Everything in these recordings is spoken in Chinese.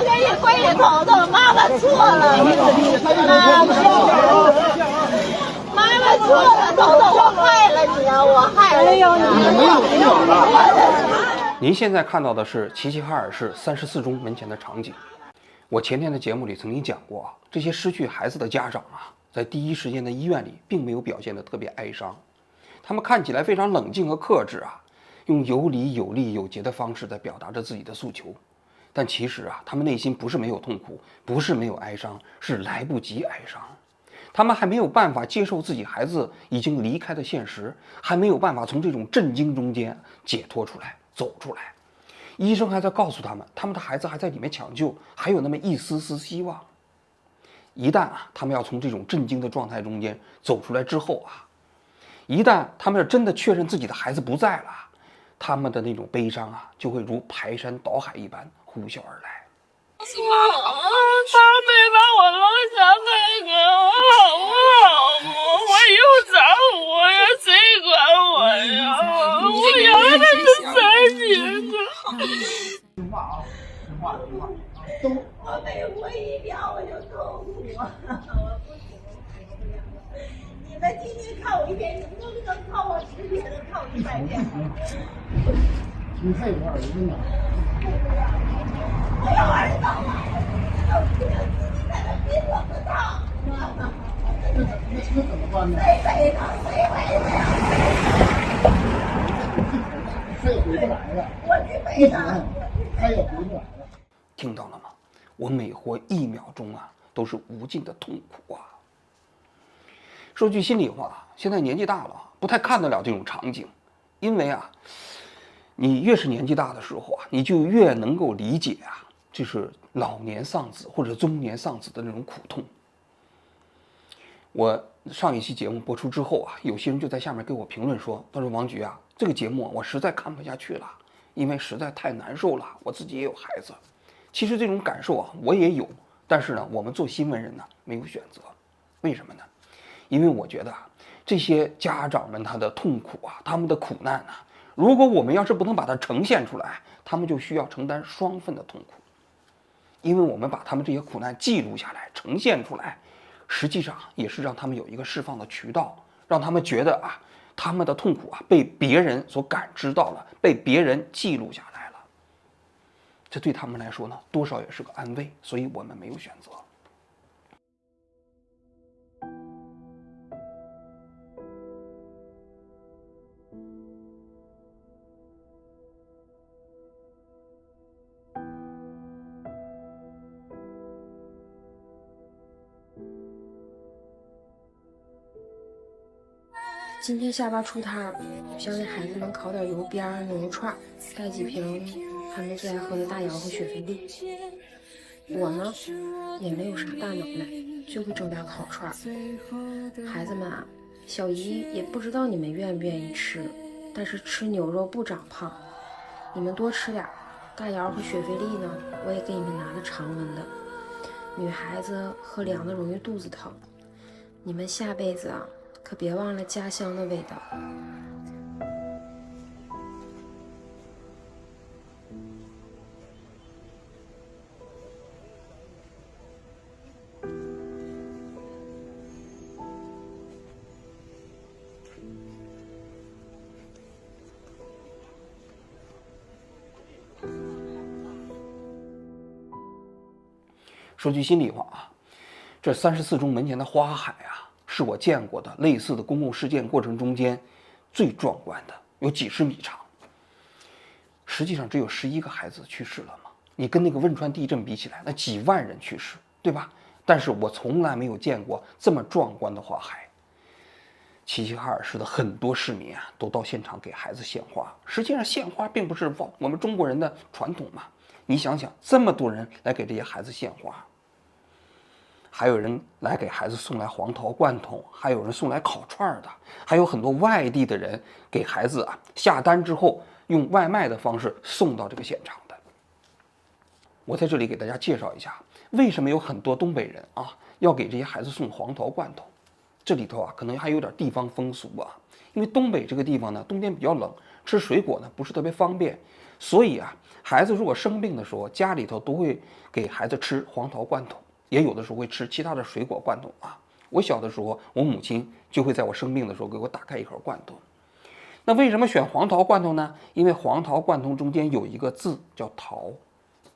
给你跪下头头，妈妈错了，妈妈错了，头头，我害了你啊，我害了你啊！您现在看到的是齐齐哈尔市34中门前的场景。我前天的节目里曾经讲过，这些失去孩子的家长啊，在第一时间的医院里并没有表现得特别哀伤，他们看起来非常冷静和克制啊，用有理有力有节的方式在表达着自己的诉求。但其实啊，他们内心不是没有痛苦，不是没有哀伤，是来不及哀伤。他们还没有办法接受自己孩子已经离开的现实，还没有办法从这种震惊中间解脱出来，走出来。医生还在告诉他们，他们的孩子还在里面抢救，还有那么一丝丝希望。一旦啊，他们要从这种震惊的状态中间走出来之后啊，一旦他们要真的确认自己的孩子不在了，他们的那种悲伤啊，就会如排山倒海一般呼啸而来。他没把我扔下来给我老婆，我有丈夫呀，谁管我呀？我养了这3年了。我每活1秒我就痛苦啊！我不行，你们今天看我1天，你们都能看我10天，能看我100天。你还有个儿子呢？我有儿子了，我不能自己在那憋怎么当？那怎么办呢？谁背他？谁背他呀？他也回不来了。我去背他。他也回不来了。听到了吗？我每活1秒钟啊，都是无尽的痛苦啊。说句心里话，现在年纪大了，不太看得了这种场景，因为啊，你越是年纪大的时候啊，你就越能够理解啊，就是老年丧子或者中年丧子的那种苦痛。我上一期节目播出之后啊，有些人就在下面给我评论说：“他说王局啊，这个节目我实在看不下去了，因为实在太难受了，我自己也有孩子。”其实这种感受啊，我也有，但是呢，我们做新闻人呢，没有选择。为什么呢？因为我觉得啊，这些家长们他的痛苦啊，他们的苦难啊，如果我们要是不能把它呈现出来，他们就需要承担双份的痛苦。因为我们把他们这些苦难记录下来，呈现出来，实际上也是让他们有一个释放的渠道，让他们觉得啊，他们的痛苦啊被别人所感知到了，被别人记录下来了。这对他们来说呢，多少也是个安慰，所以我们没有选择。今天下巴出摊，想给孩子们烤点油边、牛肉串，带几瓶他们最爱喝的大窑和雪菲力。我呢也没有啥大能耐，就会整点烤串。孩子们啊，小姨也不知道你们愿不愿意吃，但是吃牛肉不长胖，你们多吃点。大窑和雪菲力呢，我也给你们拿的常温的。女孩子喝凉的容易肚子疼，你们下辈子啊，可别忘了家乡的味道。说句心里话啊，这34中门前的花海啊，是我见过的类似的公共事件过程中间最壮观的，有几十米长。实际上只有11个孩子去世了嘛，你跟那个汶川地震比起来，那几万人去世，对吧？但是我从来没有见过这么壮观的花海。齐齐哈尔市的很多市民啊，都到现场给孩子献花。实际上献花并不是我们中国人的传统嘛，你想想，这么多人来给这些孩子献花，还有人来给孩子送来黄桃罐头，还有人送来烤串的，还有很多外地的人给孩子啊下单之后用外卖的方式送到这个现场的。我在这里给大家介绍一下，为什么有很多东北人啊要给这些孩子送黄桃罐头。这里头啊可能还有点地方风俗啊，因为东北这个地方呢冬天比较冷，吃水果呢不是特别方便，所以啊孩子如果生病的时候，家里头都会给孩子吃黄桃罐头，也有的时候会吃其他的水果罐头啊。我小的时候，我母亲就会在我生病的时候给我打开一盒罐头。那为什么选黄桃罐头呢？因为黄桃罐头中间有一个字叫逃，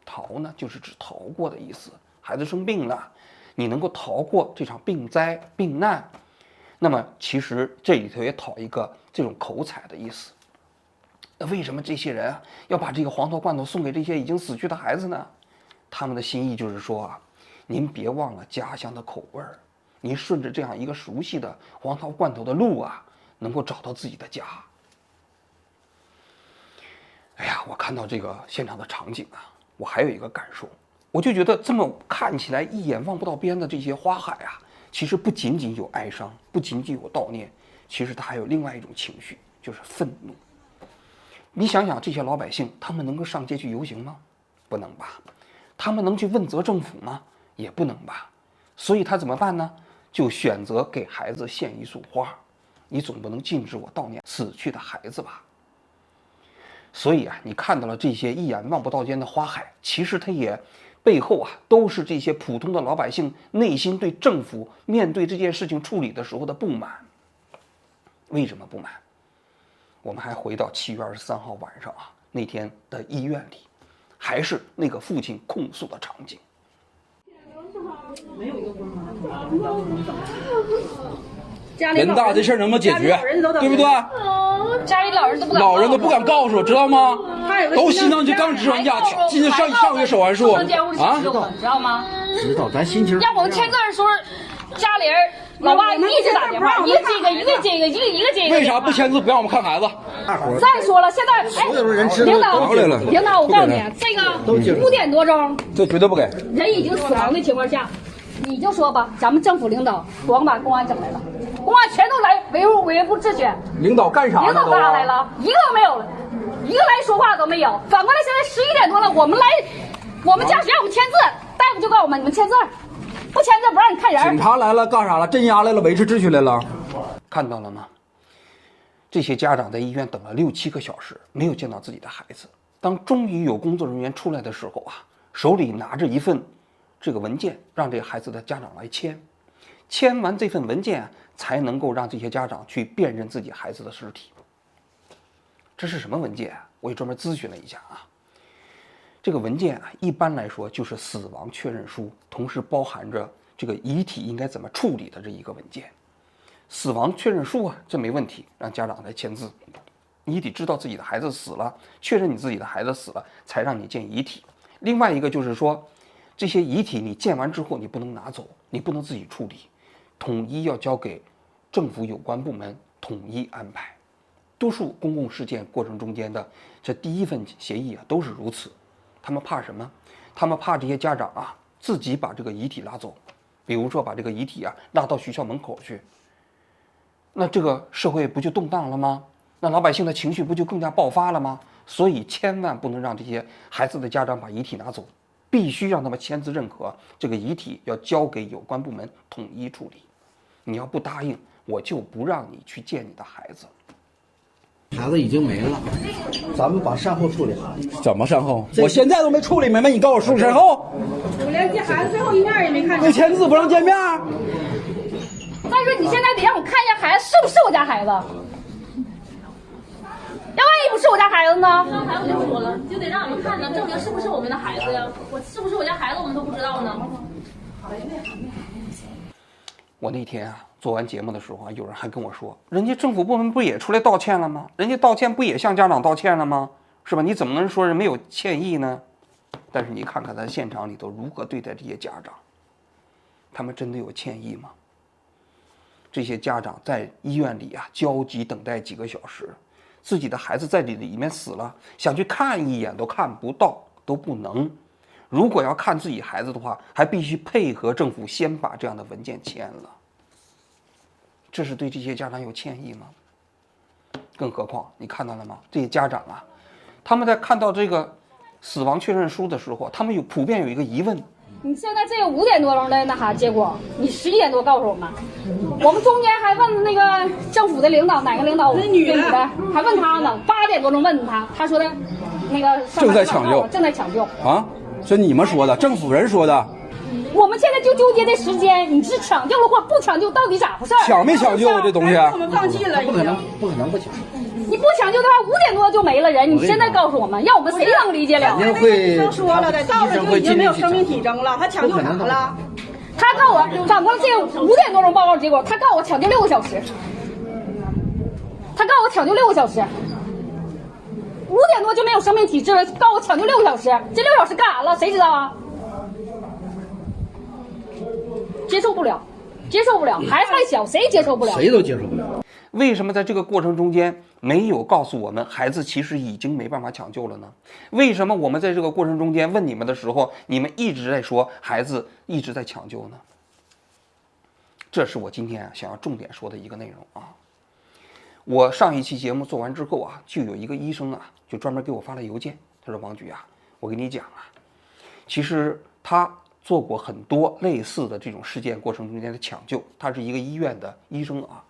逃呢就是指逃过的意思。孩子生病了，你能够逃过这场病灾病难，那么其实这里头也讨一个这种口彩的意思。那为什么这些人啊要把这个黄桃罐头送给这些已经死去的孩子呢？他们的心意就是说啊，您别忘了家乡的口味儿，您顺着这样一个熟悉的黄桃罐头的路啊，能够找到自己的家。哎呀，我看到这个现场的场景啊，我还有一个感受，我就觉得这么看起来一眼望不到边的这些花海啊，其实不仅仅有哀伤，不仅仅有悼念，其实它还有另外一种情绪，就是愤怒。你想想，这些老百姓，他们能够上街去游行吗？不能吧。他们能去问责政府吗？也不能吧。所以他怎么办呢？就选择给孩子献一束花。你总不能禁止我悼念死去的孩子吧。所以啊，你看到了这些一眼望不到边的花海，其实它也背后啊，都是这些普通的老百姓内心对政府面对这件事情处理的时候的不满。为什么不满？我们还回到7月23号晚上啊，那天的医院里，还是那个父亲控诉的场景。人大这事儿能不能解决？对不对？家里老人都不敢，老人都不敢告诉，知道吗？都心脏就刚植完架，今天上个月手完术啊，知道吗？知道，咱心情。让我们签字的时候，家里人老爸一直打电话，一个接一个。为啥不签字不让我们看孩子？再说了，现在领导，我告诉你，这个5点多钟，这绝对不给。人已经死亡的情况下，你就说吧，咱们政府领导光把公安整来了，公安全都来维护秩序。领导干啥呢？领导干啥来了？一个都没有了，一个来说话都没有。反过来，现在11点多了，我们驾驶让我们签字，大夫就告诉我们，你们签字，不签字不让你看人。警察来了干啥了？镇压来了，维持秩序来了。看到了吗？这些家长在医院等了6、7个小时，没有见到自己的孩子。当终于有工作人员出来的时候啊，手里拿着一份这个文件，让这个孩子的家长来签。签完这份文件啊，才能够让这些家长去辨认自己孩子的尸体。这是什么文件啊？我也专门咨询了一下啊。这个文件啊，一般来说就是死亡确认书，同时包含着这个遗体应该怎么处理的这一个文件。死亡确认书啊，这没问题，让家长来签字。你得知道自己的孩子死了，确认你自己的孩子死了，才让你见遗体。另外一个就是说，这些遗体你见完之后，你不能拿走，你不能自己处理，统一要交给政府有关部门统一安排。多数公共事件过程中间的这第一份协议啊，都是如此。他们怕什么？他们怕这些家长啊自己把这个遗体拉走，比如说把这个遗体啊拉到学校门口去，那这个社会不就动荡了吗？那老百姓的情绪不就更加爆发了吗？所以千万不能让这些孩子的家长把遗体拿走，必须让他们签字认可，这个遗体要交给有关部门统一处理。你要不答应，我就不让你去见你的孩子。孩子已经没了，咱们把善后处理好。怎么善后？我现在都没处理明白，你告诉我处理善后？我连见孩子最后一面也没看见。没签字不让见面。再说你现在得让我看一下孩子是不是我家孩子，要万一不是我家孩子呢？孩子就说了，就得让我们看呢，证明是不是我们的孩子呀？我是不是我家孩子，我们都不知道呢。我那天啊做完节目的时候啊，有人还跟我说，人家政府部门不也出来道歉了吗？人家道歉不也向家长道歉了吗？是吧？你怎么能说人没有歉意呢？但是你看看在现场里头如何对待这些家长，他们真的有歉意吗？这些家长在医院里啊焦急等待几个小时，自己的孩子在里面死了，想去看一眼都看不到，都不能。如果要看自己孩子的话，还必须配合政府先把这样的文件签了。这是对这些家长有歉意吗？更何况你看到了吗？这些家长啊，他们在看到这个死亡确认书的时候，他们普遍有一个疑问：你现在这个5点多钟的那啥结果，你11点多告诉我们，我们中间还问那个政府的领导，哪个领导？那女的还问他呢。8点多钟问他，他说的，那个正在抢救，正在抢救啊！这你们说的，政府人说的。我们现在就纠结这时间，你是抢救了或不抢救，到底咋回事？抢没抢救这东西？我们放弃了，不可能不抢。你不抢救的话，5点多就没了人。你现在告诉我们，让我们谁能理解了？肯定会，都说了的，到了就已经没有生命体征了，他抢救啥了？他告我，长官这5点多钟报告结果，他告我抢救6个小时。他告我抢救6个小时。5点多就没有生命体质了，告我抢救6个小时，这6小时干啥了？谁知道啊？接受不了，孩子太小，谁也接受不了，谁都接受不了。为什么在这个过程中间没有告诉我们孩子其实已经没办法抢救了呢？为什么我们在这个过程中间问你们的时候，你们一直在说孩子一直在抢救呢？这是我今天想要重点说的一个内容啊。我上一期节目做完之后啊，就有一个医生啊，就专门给我发了邮件，他说：“王局啊，我跟你讲啊，其实他做过很多类似的这种事件过程中间的抢救，他是一个医院的医生啊。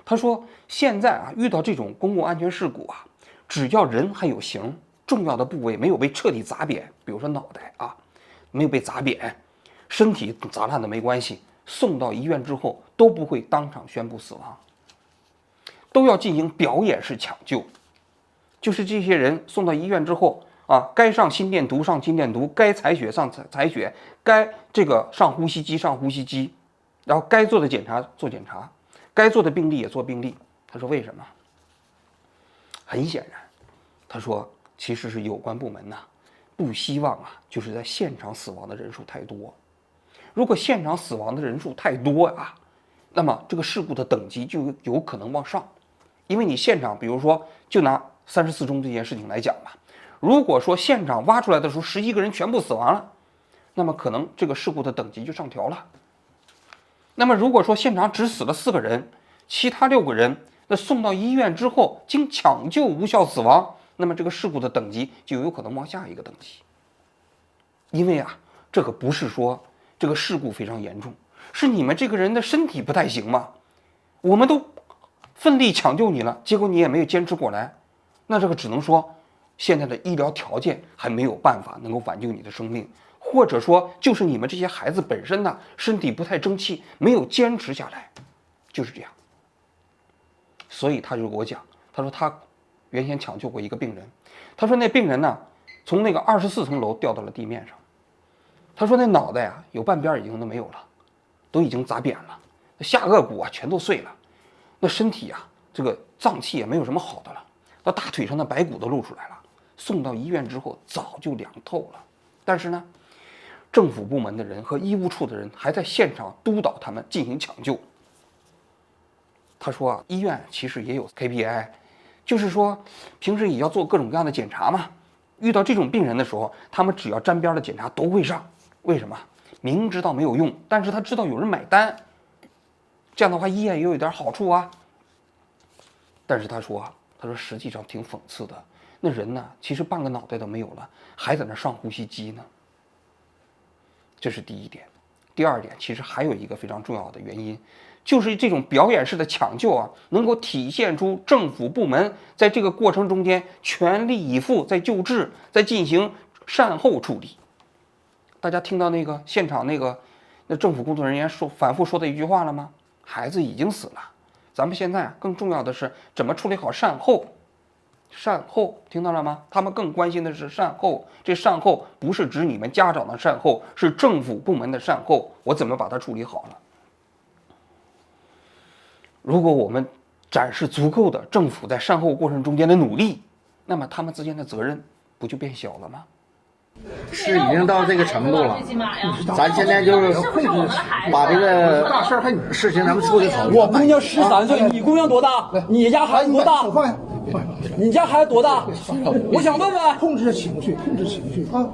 他说现在啊，遇到这种公共安全事故啊，只要人还有形，重要的部位没有被彻底砸扁，比如说脑袋啊，没有被砸扁，身体砸烂的没关系，送到医院之后都不会当场宣布死亡，都要进行表演式抢救。就是这些人送到医院之后啊，该上心电图上心电图，该采血上采血，该这个上呼吸机上呼吸机，然后该做的检查做检查，该做的病例也做病例。他说为什么？很显然，他说其实是有关部门不希望啊，就是在现场死亡的人数太多。如果现场死亡的人数太多啊，那么这个事故的等级就有可能往上。因为你现场，比如说就拿34中这件事情来讲吧，如果说现场挖出来的时候11个人全部死亡了，那么可能这个事故的等级就上调了。那么如果说现场只死了4个人，其他6个人那送到医院之后经抢救无效死亡，那么这个事故的等级就有可能往下一个等级。因为啊，这个不是说这个事故非常严重，是你们这个人的身体不太行嘛，我们都奋力抢救你了，结果你也没有坚持过来，那这个只能说现在的医疗条件还没有办法能够挽救你的生命，或者说就是你们这些孩子本身身体不太争气，没有坚持下来，就是这样。所以他就给我讲，他说他原先抢救过一个病人，他说那病人从那个24层楼掉到了地面上，他说那脑袋有半边已经都没有了，都已经砸扁了，下颚骨全都碎了，那身体这个脏器也没有什么好的了，那大腿上的白骨都露出来了，送到医院之后早就凉透了。但是呢，政府部门的人和医务处的人还在现场督导他们进行抢救。他说医院其实也有 KPI， 就是说平时也要做各种各样的检查嘛，遇到这种病人的时候，他们只要沾边的检查都会上。为什么？明知道没有用，但是他知道有人买单，这样的话医院也有点好处啊。但是他说实际上挺讽刺的，那人其实半个脑袋都没有了，还在那上呼吸机呢。这是第一点。第二点，其实还有一个非常重要的原因，就是这种表演式的抢救能够体现出政府部门在这个过程中间全力以赴，在救治，在进行善后处理。大家听到那个现场那政府工作人员反复说的一句话了吗？孩子已经死了，咱们现在更重要的是怎么处理好善后。善后听到了吗？他们更关心的是善后。这善后不是指你们家长的善后，是政府部门的善后，我怎么把它处理好了。如果我们展示足够的政府在善后过程中间的努力，那么他们之间的责任不就变小了吗？是已经到这个程度了，咱现在就是控制，把这个大事情咱们处理好。我姑娘13岁，你姑娘多大？你家孩子多大？你家孩子多大？我想问问。控制情绪啊！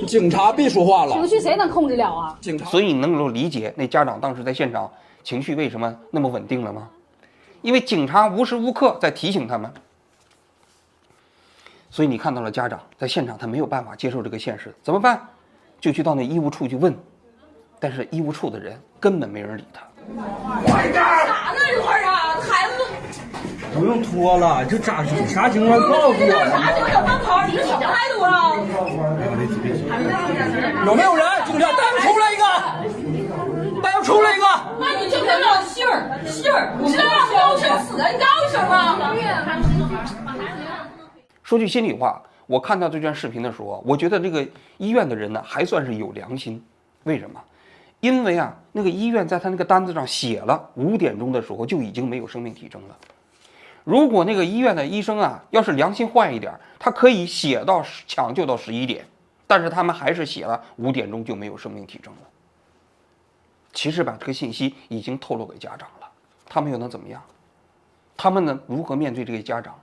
警察别说话了。情绪谁能控制了啊？警察。所以你能够理解那家长当时在现场情绪为什么那么稳定了吗？因为警察无时无刻在提醒他们。所以你看到了家长在现场，他没有办法接受这个现实，怎么办？就去到那医务处去问，但是医务处的人根本没人理他。咋呢？这块孩子不用拖了，就啥情况告诉我。门口，你是什么态度啊？有没有人？警察，带我出来一个！带我出来一个！那你就得让信儿，你这样高声死人，你告一声吗？说句心里话，我看到这段视频的时候，我觉得这个医院的人呢还算是有良心。为什么？因为啊，那个医院在他那个单子上写了5点钟的时候就已经没有生命体征了。如果那个医院的医生啊，要是良心坏一点，他可以写到抢救到11点，但是他们还是写了5点钟就没有生命体征了。其实把这个信息已经透露给家长了，他们又能怎么样？他们呢如何面对这个家长？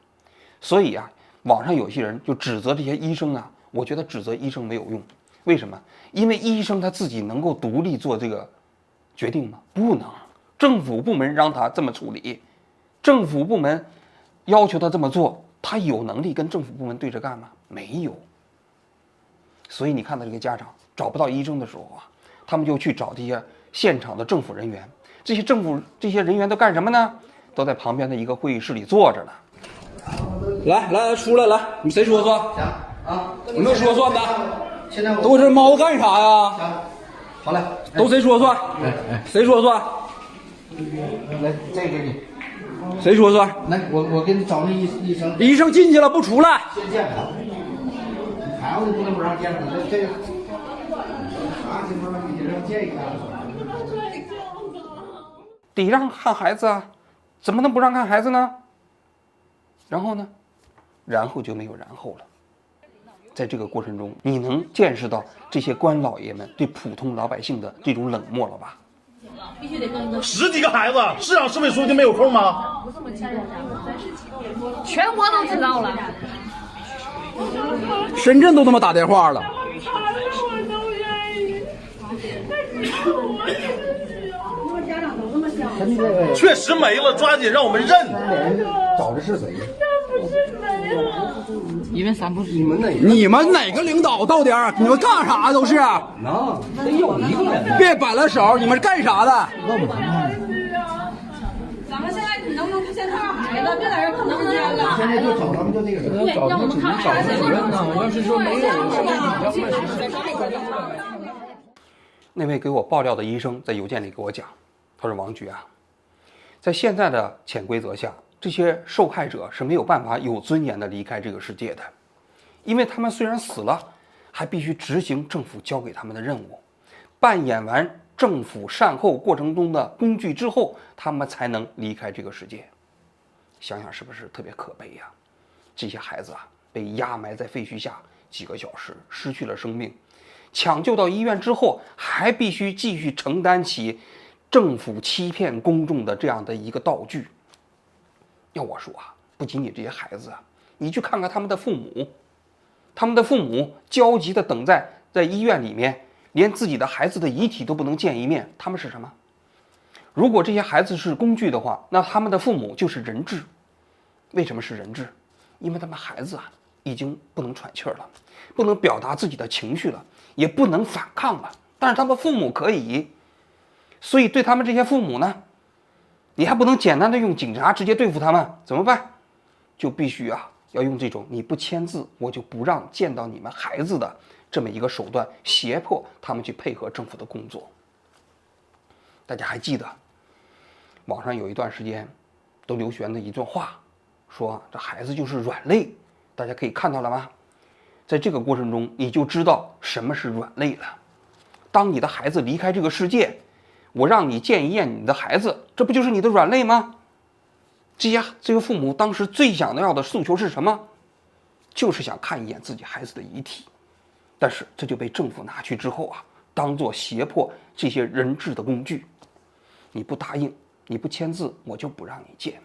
所以啊，网上有些人就指责这些医生啊，我觉得指责医生没有用。为什么？因为医生他自己能够独立做这个决定吗？不能。政府部门让他这么处理，政府部门要求他这么做，他有能力跟政府部门对着干吗？没有。所以你看到这个家长找不到医生的时候啊，他们就去找这些现场的政府人员。这些人员都干什么呢？都在旁边的一个会议室里坐着呢。来，出来，来，你谁说算？啊，有没有说算的？现在都这猫干啥呀？好嘞，都谁说算？谁说算？来，这个你，谁说算？来，我给你找那医生。医生进去了不出来？先见他，孩子不能不让见他，这啥情况你得让见一看。得让看孩子啊，怎么能不让看孩子呢？然后呢？然后就没有然后了。在这个过程中，你能见识到这些官老爷们对普通老百姓的这种冷漠了吧？10几个孩子，市长、市委书记没有空吗？全国都知道了，深圳都他妈打电话了。确实没了，抓紧让我们认。找的是谁？你们哪个领导到点儿？你们干啥都是？能得有一个人。别摆了手，你们是干啥的？咱们现在你能不能先看看孩子？别在这不能见了。现在就找他们就那个人。对，要我们看孩子。要是说没有，那位给我爆料的医生在邮件里给我讲，他说：“王局啊，在现在的潜规则下，这些受害者是没有办法有尊严的离开这个世界的，因为他们虽然死了，还必须执行政府交给他们的任务，扮演完政府善后过程中的工具之后，他们才能离开这个世界。想想是不是特别可悲呀？这些孩子啊，被压埋在废墟下几个小时，失去了生命。”抢救到医院之后，还必须继续承担起政府欺骗公众的这样的一个道具。要我说啊，不仅仅这些孩子啊，你去看看他们的父母，他们的父母焦急地等在医院里面，连自己的孩子的遗体都不能见一面，他们是什么？如果这些孩子是工具的话，那他们的父母就是人质。为什么是人质？因为他们孩子啊，已经不能喘气儿了，不能表达自己的情绪了，也不能反抗了，但是他们父母可以，所以对他们这些父母呢，你还不能简单的用警察直接对付他们，怎么办？就必须啊，要用这种你不签字我就不让见到你们孩子的这么一个手段，胁迫他们去配合政府的工作。大家还记得网上有一段时间都流传的一段话，说这孩子就是软肋，大家可以看到了吗？在这个过程中，你就知道什么是软肋了。当你的孩子离开这个世界，我让你见一眼你的孩子，这不就是你的软肋吗？这个父母当时最想要的诉求是什么？就是想看一眼自己孩子的遗体。但是这就被政府拿去之后啊，当作胁迫这些人质的工具。你不答应，你不签字，我就不让你见。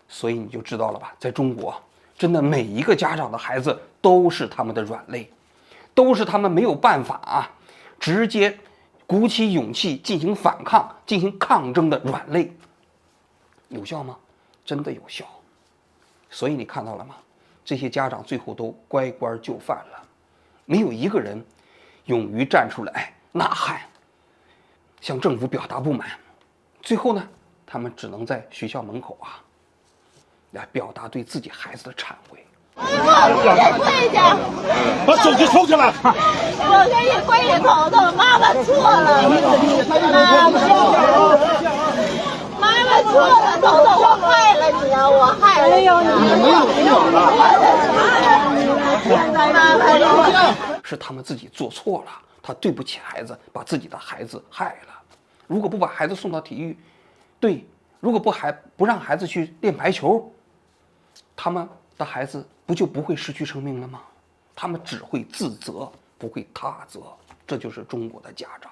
所以你就知道了吧，在中国真的每一个家长的孩子都是他们的软肋，都是他们没有办法啊，直接鼓起勇气进行反抗、进行抗争的软肋。有效吗？真的有效。所以你看到了吗？这些家长最后都乖乖就范了，没有一个人勇于站出来呐喊，向政府表达不满。最后呢，他们只能在学校门口啊，来表达对自己孩子的忏悔。把手机收起来！我给你跪下头头，妈妈错了，妈妈错了，头头，我害了你啊，我害了你，是他们自己做错了，他对不起孩子，把自己的孩子害了。如果不把孩子送到体育队，如果不让孩子去练排球，他们的孩子不就不会失去生命了吗？他们只会自责，不会他责，这就是中国的家长。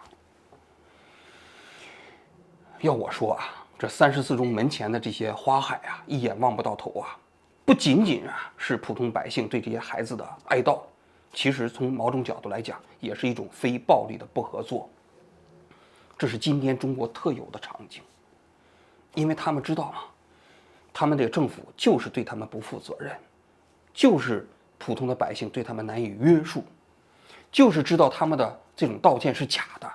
要我说啊，这34中门前的这些花海啊，一眼望不到头啊，不仅仅是普通百姓对这些孩子的哀悼，其实从某种角度来讲，也是一种非暴力的不合作。这是今天中国特有的场景，因为他们知道嘛，他们这个政府就是对他们不负责任，就是普通的百姓对他们难以约束，就是知道他们的这种道歉是假的，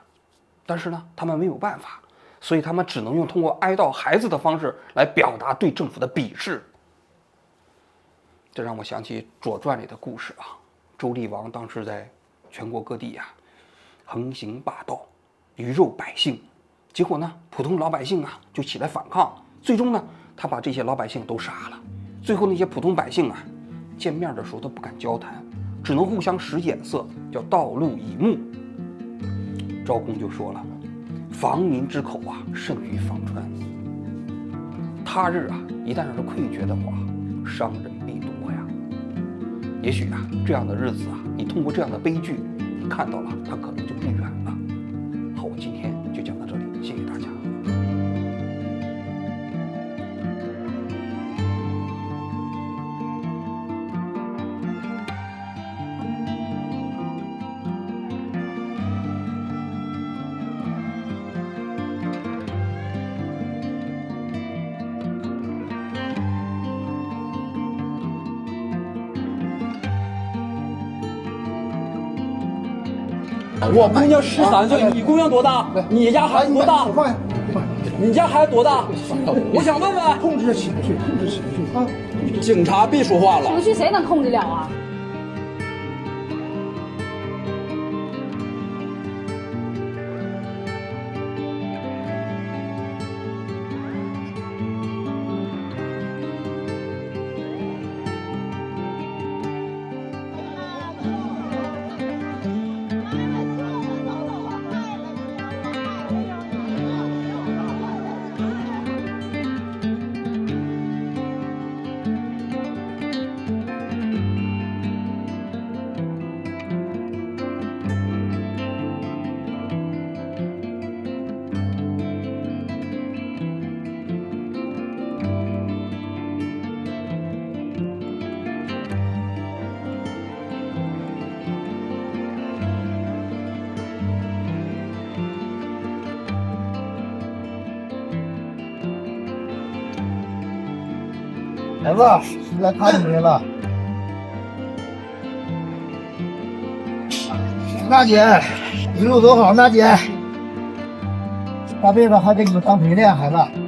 但是呢，他们没有办法，所以他们只能用通过哀悼孩子的方式来表达对政府的鄙视。这让我想起《左传》里的故事啊，周厉王当时在全国各地横行霸道，鱼肉百姓，结果呢，普通老百姓就起来反抗，最终呢，他把这些老百姓都杀了。最后那些普通百姓见面的时候都不敢交谈，只能互相使眼色，叫道路以目。赵公就说了：“防民之口甚于防川。他日一旦让他溃决的话，伤人必多呀。也许这样的日子你通过这样的悲剧，你看到了，他可能就不远了。”好，我今天就讲到这里，谢谢大家。我姑娘13岁，你姑娘多大？你家孩子多大？你家孩子多大？我想问问。控制情绪，控制情绪啊！警察别说话了。情绪谁能控制了啊？孩子，来看你来了。娜姐，一路走好，娜姐。下辈子还给你们当陪练，孩子。